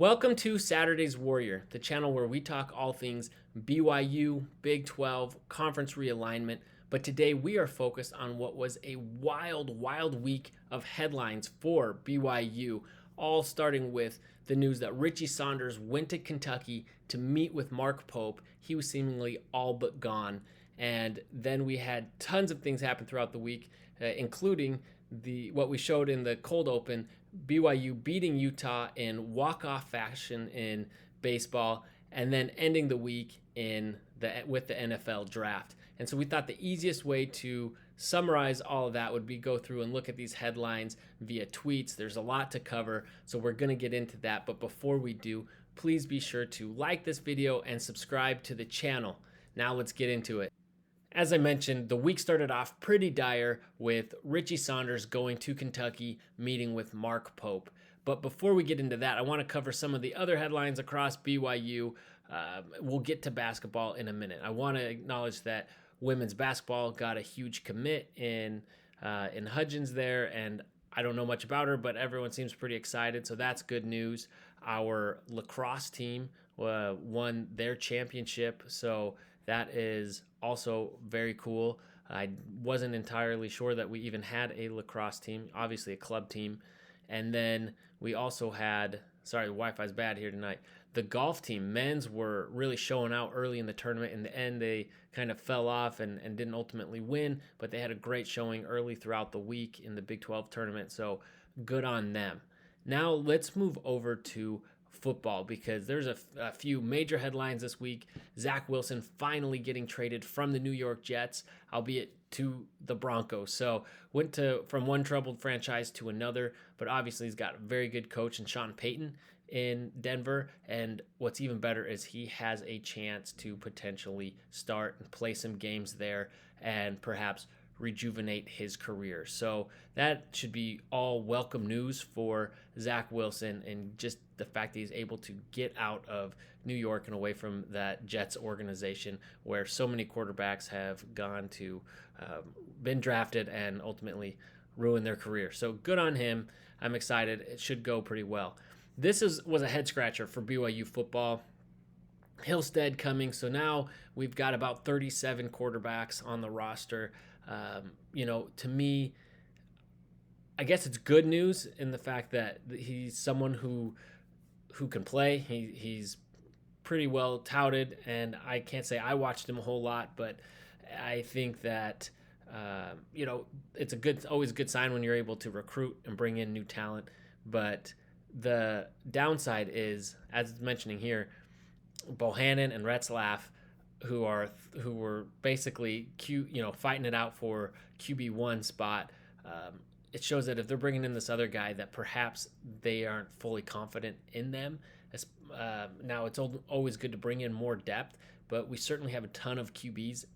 Welcome to Saturday's Warrior, the channel where we talk all things BYU, Big 12, conference realignment. But today we are focused on what was a wild week of headlines for BYU, all starting with the news that Richie Saunders went to Kentucky to meet with Mark Pope. He was seemingly all but gone. And then we had tons of things happen throughout the week, including what we showed in the cold open, BYU beating Utah in walk-off fashion in baseball, and then ending the week with the NFL draft. And so we thought the easiest way to summarize all of that would be go through and look at these headlines via tweets. There's a lot to cover, so we're going to get into that. But before we do, please be sure to like this video and subscribe to the channel. Now let's get into it. As I mentioned, the week started off pretty dire with Richie Saunders going to Kentucky, meeting with Mark Pope. But before we get into that, I want to cover some of the other headlines across BYU. We'll get to basketball in a minute. I want to acknowledge that women's basketball got a huge commit in Hudgens there, and I don't know much about her, but everyone seems pretty excited, so that's good news. Our lacrosse team won their championship, so that is also very cool. I wasn't entirely sure that we even had a lacrosse team, obviously a club team. And then we also had, sorry, the Wi-Fi's bad here tonight. The golf team, men's, were really showing out early in the tournament. In the end, they kind of fell off and didn't ultimately win, but they had a great showing early throughout the week in the Big 12 tournament, so good on them. Now let's move over to football, because there's a few major headlines this week. Zach Wilson finally getting traded from the New York Jets, albeit to the Broncos. So went from one troubled franchise to another, but obviously he's got a very good coach in Sean Payton in Denver, and what's even better is he has a chance to potentially start and play some games there and perhaps rejuvenate his career. So that should be all welcome news for Zach Wilson, and just the fact that he's able to get out of New York and away from that Jets organization where so many quarterbacks have gone to been drafted and ultimately ruined their career. So good on him. I'm excited. It should go pretty well. This was a head scratcher for BYU football. Hillstead coming, so now we've got about 37 quarterbacks on the roster. To me, I guess it's good news in the fact that he's someone who can play. He's pretty well touted, and I can't say I watched him a whole lot, but I think that it's always a good sign when you're able to recruit and bring in new talent. But the downside is, as mentioning here, Bohannon and Retzlaff, who were basically fighting it out for QB1 spot. It shows that if they're bringing in this other guy, that perhaps they aren't fully confident in them. Now it's always good to bring in more depth, but we certainly have a ton of QBs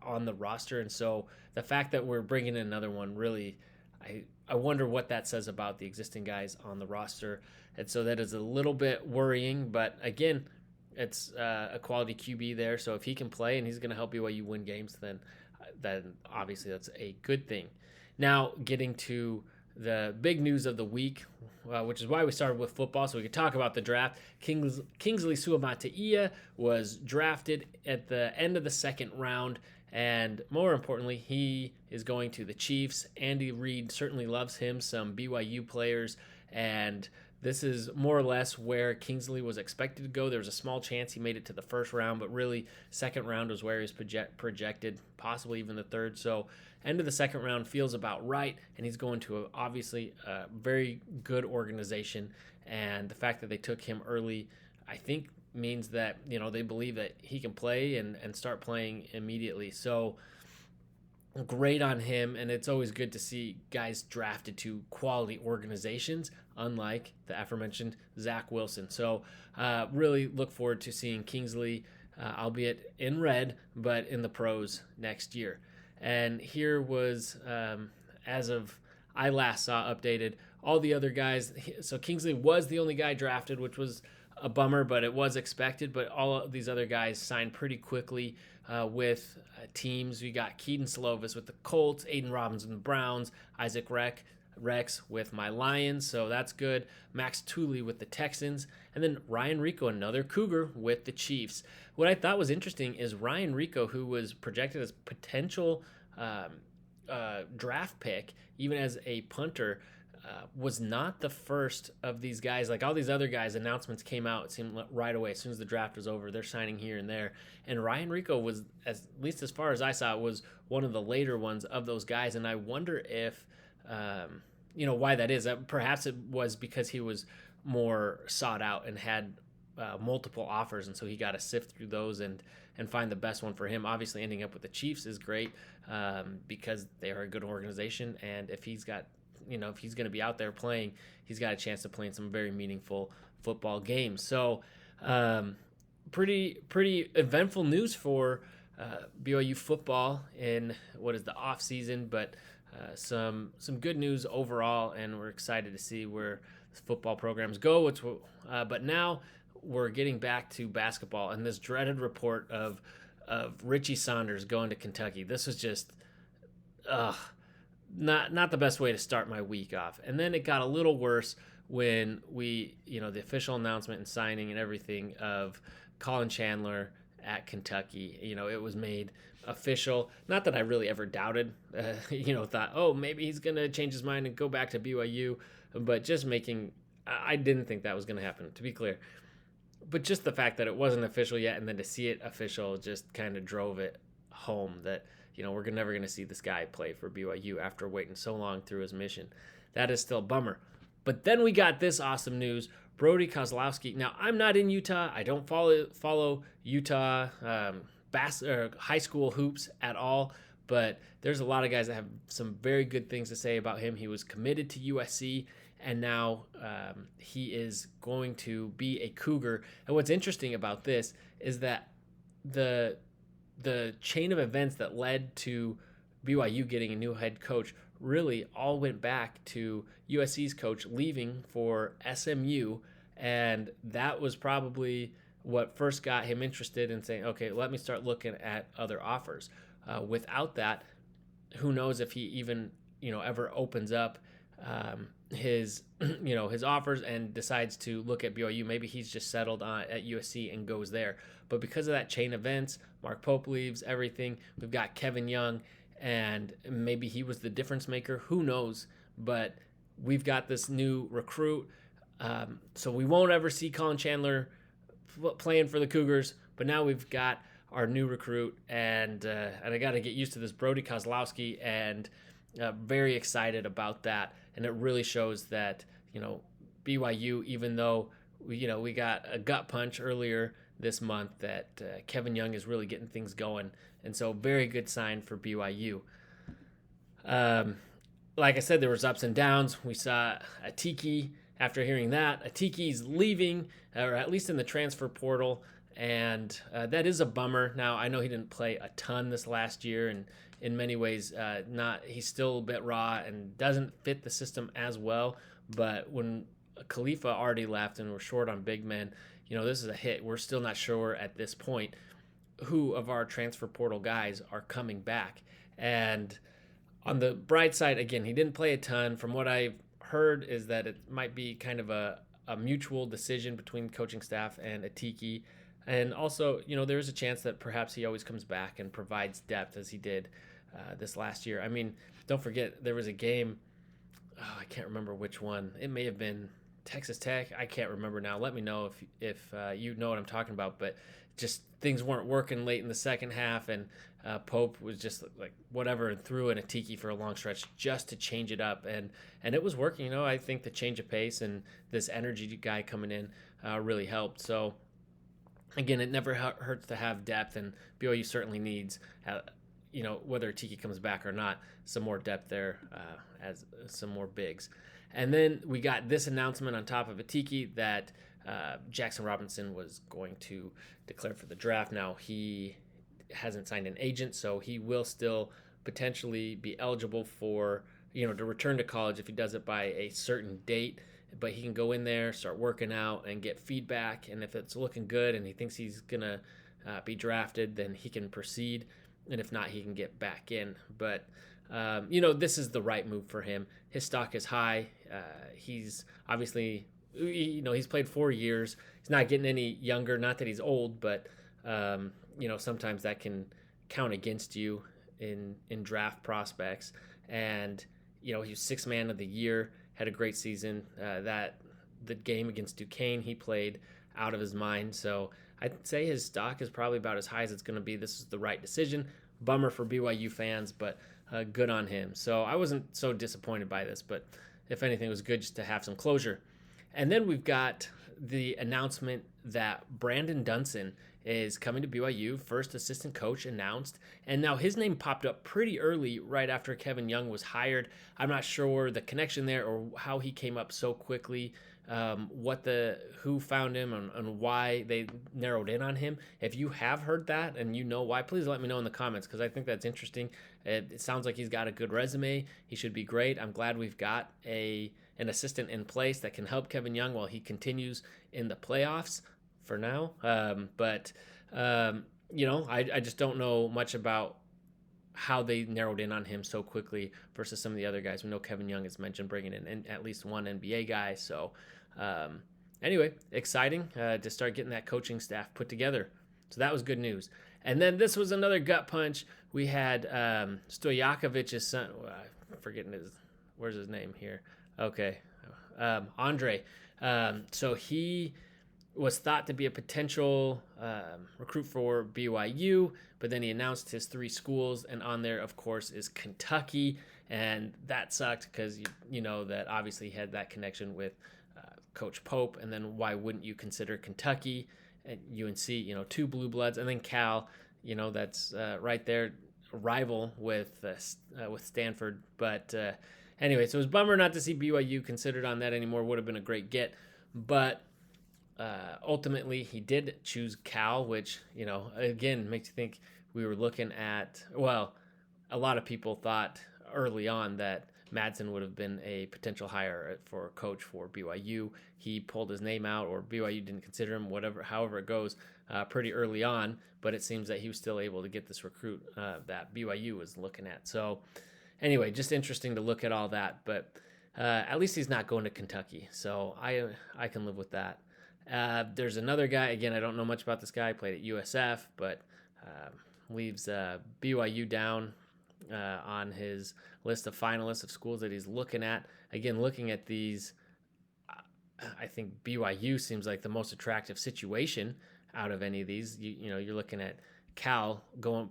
on the roster, and so the fact that we're bringing in another one, really, I wonder what that says about the existing guys on the roster, and so that is a little bit worrying. But again, it's a quality QB there, so if he can play and he's going to help BYU win games, then obviously that's a good thing. Now getting to the big news of the week, which is why we started with football, so we could talk about the draft. Kingsley Suamataia was drafted at the end of the second round, and more importantly, he is going to the Chiefs. Andy Reid certainly loves him, some BYU players, and this is more or less where Kingsley was expected to go. There was a small chance he made it to the first round, but really second round was where he was projected, possibly even the third. So end of the second round feels about right, and he's going to obviously a very good organization. And the fact that they took him early, I think, means that they believe that he can play and start playing immediately. So great on him, and it's always good to see guys drafted to quality organizations, unlike the aforementioned Zach Wilson. So really look forward to seeing Kingsley, albeit in red, but in the pros next year. And here was, as of I last saw updated, all the other guys. So Kingsley was the only guy drafted, which was a bummer, but it was expected. But all of these other guys signed pretty quickly with teams. We got Keaton Slovis with the Colts, Aiden Robbins with the Browns, Isaac Reck Rex with my Lions, so that's good. Max Tooley with the Texans, and then Ryan Rico, another Cougar, with the Chiefs. What I thought was interesting is Ryan Rico, who was projected as potential draft pick, even as a punter, was not the first of these guys. Like all these other guys, announcements came out, it seemed right away. As soon as the draft was over, they're signing here and there. And Ryan Rico was, at least as far as I saw, was one of the later ones of those guys. And I wonder if, why that is. Perhaps it was because he was more sought out and had multiple offers. And so he got to sift through those and find the best one for him. Obviously, ending up with the Chiefs is great because they are a good organization. And if he's got if he's going to be out there playing, he's got a chance to play in some very meaningful football games. So pretty eventful news for BYU football in what is the off season, but some good news overall, and we're excited to see where the football programs go. But now we're getting back to basketball and this dreaded report of Richie Saunders going to Kentucky. This was just not the best way to start my week off. And then it got a little worse when we, the official announcement and signing and everything of Colin Chandler at Kentucky. It was made official. Not that I really ever doubted, thought, oh, maybe he's going to change his mind and go back to BYU, but I didn't think that was going to happen, to be clear. But just the fact that it wasn't official yet, and then to see it official just kind of drove it home that, we're never going to see this guy play for BYU after waiting so long through his mission. That is still a bummer. But then we got this awesome news. Brody Kozlowski. Now, I'm not in Utah. I don't follow Utah high school hoops at all. But there's a lot of guys that have some very good things to say about him. He was committed to USC, and now he is going to be a Cougar. And what's interesting about this is that the chain of events that led to BYU getting a new head coach really all went back to USC's coach leaving for SMU, and that was probably what first got him interested in saying, okay, let me start looking at other offers. Without that, who knows if he even ever opens up his offers and decides to look at BYU. Maybe he's just settled on at USC and goes there. But because of that chain of events, Mark Pope leaves, everything. We've got Kevin Young, and maybe he was the difference maker. Who knows? But we've got this new recruit. So we won't ever see Colin Chandler playing for the Cougars. But now we've got our new recruit, and I got to get used to this Brody Kozlowski, and very excited about that. And it really shows that BYU, even though we got a gut punch earlier this month, that Kevin Young is really getting things going, and so very good sign for BYU. Like I said, there was ups and downs. We saw Atiki. After hearing that, Atiki's leaving, or at least in the transfer portal, and that is a bummer. Now, I know he didn't play a ton this last year, and in many ways, he's still a bit raw and doesn't fit the system as well. But when Khalifa already left and we're short on big men, this is a hit. We're still not sure at this point who of our transfer portal guys are coming back. And on the bright side, again, he didn't play a ton. From what I've heard is that it might be kind of a mutual decision between coaching staff and Atiki. And also, there's a chance that perhaps he always comes back and provides depth as he did this last year. I mean, don't forget, there was a game, I can't remember which one. It may have been Texas Tech. I can't remember now. Let me know if you know what I'm talking about. But just things weren't working late in the second half, and Pope was just like whatever and threw in Atiki for a long stretch just to change it up. And it was working. I think the change of pace and this energy guy coming in really helped. So, again, it never hurts to have depth, and BYU certainly needs, whether Tiki comes back or not, some more depth there as some more bigs. And then we got this announcement on top of Atiki that Jackson Robinson was going to declare for the draft. Now, he hasn't signed an agent, so he will still potentially be eligible for, to return to college if he does it by a certain date. But he can go in there, start working out, and get feedback. And if it's looking good and he thinks he's going to be drafted, then he can proceed. And if not, he can get back in. But this is the right move for him. His stock is high. He's obviously, he's played 4 years. He's not getting any younger. Not that he's old, but sometimes that can count against you in draft prospects. And he was sixth man of the year. Had a great season. The game against Duquesne, he played out of his mind. So I'd say his stock is probably about as high as it's going to be. This is the right decision. Bummer for BYU fans, but good on him. So I wasn't so disappointed by this, but if anything, it was good just to have some closure. And then we've got the announcement that Brandon Dunson is coming to BYU, first assistant coach announced. And now his name popped up pretty early right after Kevin Young was hired. I'm not sure the connection there or how he came up so quickly, who found him and why they narrowed in on him. If you have heard that and you know why, please let me know in the comments, because I think that's interesting. It sounds like he's got a good resume. He should be great. I'm glad we've got an assistant in place that can help Kevin Young while he continues in the playoffs for now. I just don't know much about how they narrowed in on him so quickly versus some of the other guys. We know Kevin Young has mentioned bringing in at least one NBA guy. So anyway, exciting to start getting that coaching staff put together. So that was good news. And then this was another gut punch. We had Stojakovic's son. I'm forgetting where's his name here? Okay. Andre. So he was thought to be a potential recruit for BYU, but then he announced his 3 schools, and on there, of course, is Kentucky, and that sucked because you know that obviously he had that connection with Coach Pope, and then why wouldn't you consider Kentucky and UNC, 2 blue bloods, and then Cal, that's right there, rival with Stanford, but anyway, so it was a bummer not to see BYU considered on that anymore. Would have been a great get, but ultimately he did choose Cal, which, again, makes you think we were looking at, a lot of people thought early on that Madsen would have been a potential hire for a coach for BYU. He pulled his name out, or BYU didn't consider him, however it goes, pretty early on, but it seems that he was still able to get this recruit that BYU was looking at. So anyway, just interesting to look at all that, but at least he's not going to Kentucky, so I can live with that. There's another guy, again, I don't know much about this guy, played at USF, but leaves BYU down on his list of finalists of schools that he's looking at. Again, looking at these, I think BYU seems like the most attractive situation out of any of these. You're looking at Cal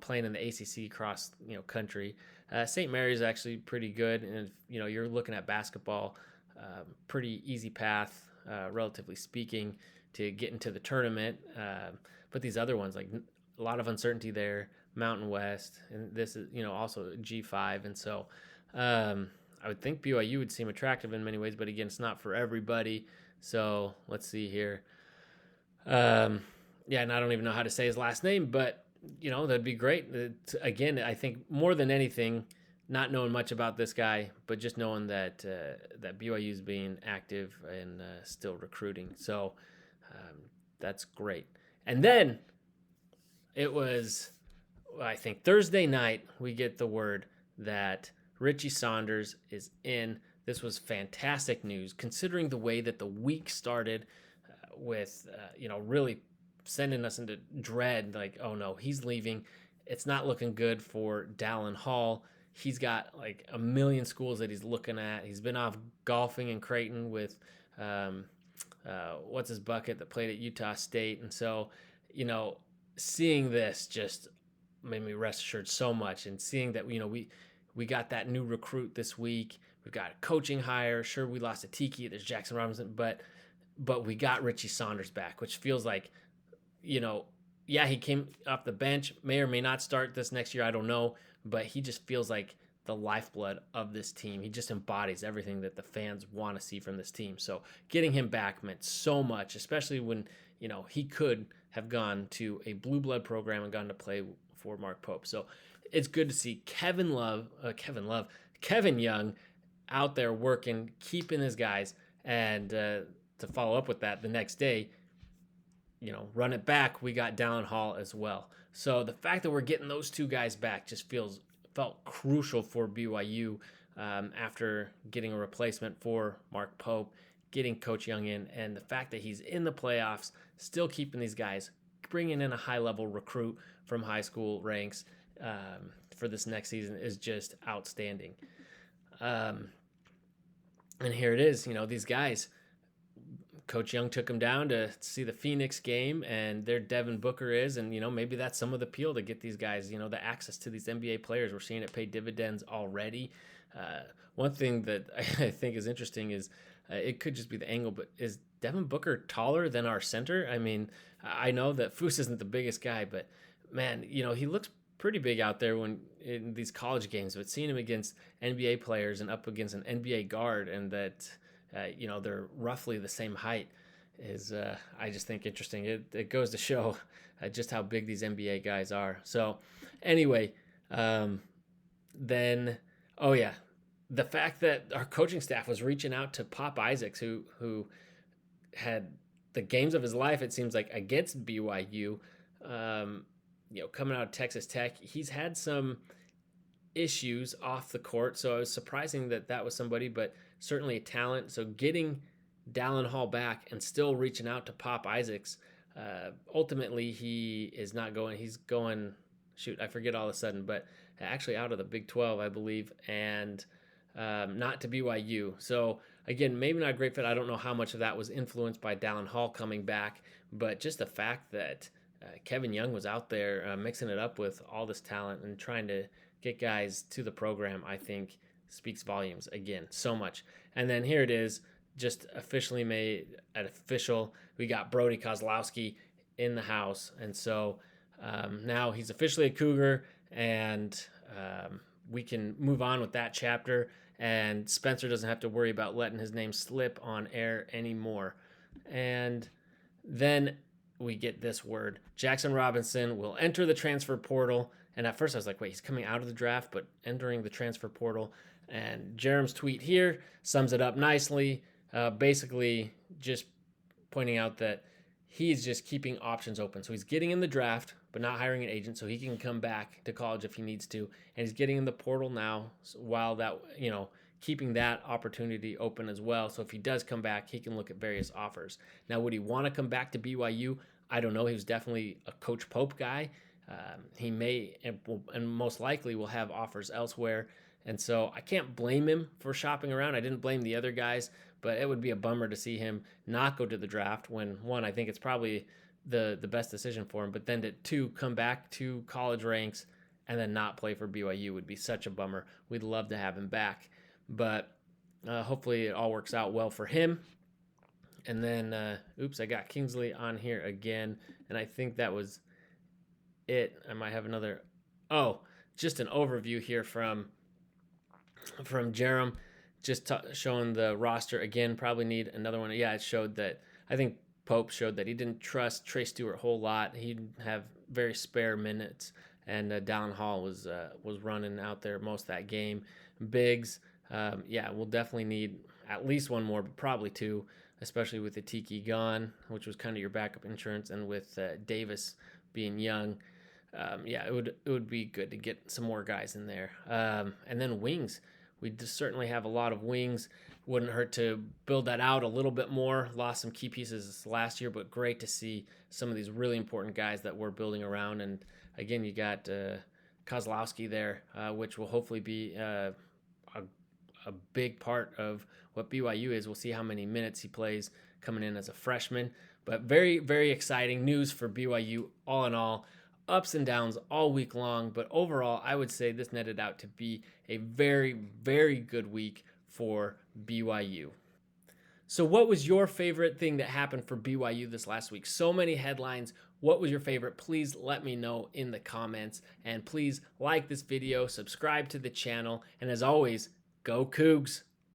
playing in the ACC across country. St. Mary's actually pretty good, and you're looking at basketball, pretty easy path, relatively speaking, to get into the tournament. But these other ones, like a lot of uncertainty there. Mountain West, and this is also G5, and so I would think BYU would seem attractive in many ways, but again, it's not for everybody. So let's see here. And I don't even know how to say his last name, but that'd be great. Again, I think more than anything, not knowing much about this guy, but just knowing that BYU is being active and still recruiting. So that's great. And then it was, I think, Thursday night, we get the word that Richie Saunders is in. This was fantastic news, considering the way that the week started with, really sending us into dread, like, oh no, he's leaving. It's not looking good for Dallin Hall. He's got like a million schools that he's looking at. He's been off golfing in Creighton with, what's his bucket that played at Utah State. And so, seeing this just made me rest assured so much, and seeing that we got that new recruit this week. We've got a coaching hire. Sure, we lost a Tiki. There's Jackson Robinson, but we got Richie Saunders back, which feels like, he came off the bench, may or may not start this next year, I don't know, but he just feels like the lifeblood of this team. He just embodies everything that the fans want to see from this team. So getting him back meant so much, especially when he could have gone to a blue blood program and gone to play for Mark Pope. So it's good to see Kevin Young out there working, keeping his guys, and to follow up with that the next day, run it back, we got Dallin Hall as well. So the fact that we're getting those 2 guys back just feels felt crucial for BYU after getting a replacement for Mark Pope, getting Coach Young in, and the fact that he's in the playoffs, still keeping these guys, bringing in a high-level recruit from high school ranks for this next season is just outstanding. And here it is, these guys, Coach Young took them down to see the Phoenix game, and there Devin Booker is, and maybe that's some of the appeal to get these guys, the access to these NBA players. We're seeing it pay dividends already. One thing that I think is interesting is it could just be the angle, but is Devin Booker taller than our center? I mean, I know that Foose isn't the biggest guy, but man, he looks pretty big out there when in these college games, but seeing him against NBA players and up against an NBA guard, and that they're roughly the same height is I just think interesting. It goes to show just how big these NBA guys are. So anyway, then the fact that our coaching staff was reaching out to Pop Isaacs, who had the games of his life, it seems like, against BYU, coming out of Texas Tech. He's had some issues off the court, so it was surprising that was somebody, but certainly a talent. So getting Dallin Hall back and still reaching out to Pop Isaacs, ultimately he is not going. He's going, I forget all of a sudden, but actually out of the Big 12, I believe, and not to BYU. So again, maybe not a great fit. I don't know how much of that was influenced by Dallin Hall coming back, but just the fact that Kevin Young was out there mixing it up with all this talent and trying to get guys to the program, I think speaks volumes again so much. And then here it is, just officially made an official. We got Brody Kozlowski in the house, and so now he's officially a Cougar, and we can move on with that chapter, and Spencer doesn't have to worry about letting his name slip on air anymore. And then we get this word: Jackson Robinson will enter the transfer portal. And at first I was like, wait, he's coming out of the draft, but entering the transfer portal. And Jerem's tweet here sums it up nicely, basically just pointing out that he's just keeping options open. So he's getting in the draft, but not hiring an agent, so he can come back to college if he needs to. And he's getting in the portal now, while that, keeping that opportunity open as well. So if he does come back, he can look at various offers. Now, would he want to come back to BYU? I don't know. He was definitely a Coach Pope guy. He may and most likely will have offers elsewhere. And so I can't blame him for shopping around. I didn't blame the other guys, but it would be a bummer to see him not go to the draft when, one, I think it's probably the best decision for him, but then to two, come back to college ranks and then not play for BYU would be such a bummer. We'd love to have him back, but hopefully it all works out well for him. And then, I got Kingsley on here again, and I think that was it. I might have another. Just an overview here from Jerem, just showing the roster again. Probably need another one. Yeah, it showed that. I think Pope showed that he didn't trust Trey Stewart a whole lot. He'd have very spare minutes, and Dallin Hall was running out there most of that game. Biggs, we'll definitely need at least one more, but probably two, especially with the Tiki gone, which was kind of your backup insurance, and with Davis being young. It would be good to get some more guys in there. And then wings. We just certainly have a lot of wings. Wouldn't hurt to build that out a little bit more. Lost some key pieces last year, but great to see some of these really important guys that we're building around. And again, you got Kozlowski there, which will hopefully be a big part of what BYU is. We'll see how many minutes he plays coming in as a freshman. But very, very exciting news for BYU all in all. Ups and downs all week long, but overall, I would say this netted out to be a very, very good week for BYU. So what was your favorite thing that happened for BYU this last week? So many headlines. What was your favorite? Please let me know in the comments, and please like this video, subscribe to the channel, and as always, go Cougs!